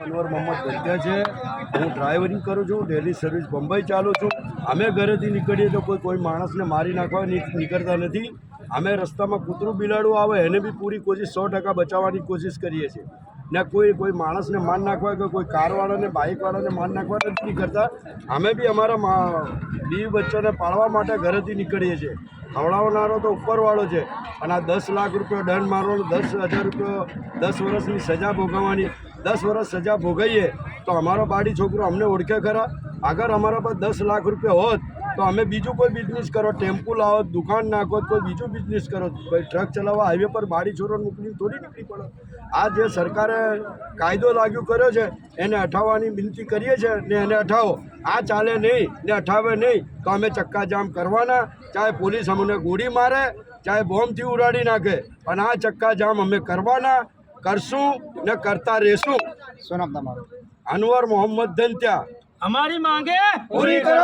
અનવર મોહમ્મદ ગદ્યા છે। હું ડ્રાઇવરિંગ કરું છું, ડેલી સર્વિસ બંબઈ ચાલું છું। અમે ઘરેથી નીકળીએ તો કોઈ માણસને મારી નાખવા નીકળતા નથી। અમે રસ્તામાં કૂતરું બિલાડું આવે એને બી પૂરી કોશિશ 100% બચાવવાની કોશિશ કરીએ છીએ ને કોઈ માણસને માર નાખવા કે કોઈ કારવાળાને બાઇકવાળાને માર નાખવા નથી કરતા। અમે બી અમારા બીવી બચ્ચાને પાળવા માટે ઘરેથી નીકળીએ છીએ। ખવડાવનારો તો ઉપરવાળો છે, અને આ 10 લાખ રૂપિયા દંડ મારવાનો, 10,000 રૂપિયા 10 વર્ષની સજા ભોગવવાની। 10 વર્ષ સજા ભોગવીએ તો અમારો બાળી છોકરો અમને ઓળખે ખરા? અગર અમારા પાસે 10 લાખ રૂપિયા હોત તો અમે બીજું કોઈ બિઝનેસ કરો, ટેમ્પો લાવો, દુકાન નાખો, કોઈ બીજું બિઝનેસ કરો, કોઈ ટ્રક ચલાવવા હાઈવે પર બાળી છોકરાને મોકલીને થોડી નીકળી પડો। આ જે સરકારે કાયદો લાગુ કર્યો છે એને હટાવવાની વિનંતી કરીએ છીએ ને એને હટાવો। આ ચાલે નહીં ને હટાવે નહીં તો અમે ચક્કાજામ કરવાના, ચાહે પોલીસ અમને ગોળી મારે, ચાહે બોમ્બથી ઉડાડી નાખે, પણ આ ચક્કાજામ અમે કરવાના, કરશું ને કરતા રહેશું। શું નામ તમારું? અનવર મોહમ્મદ ધંત્યા। हमारी मांगे पूरी करो।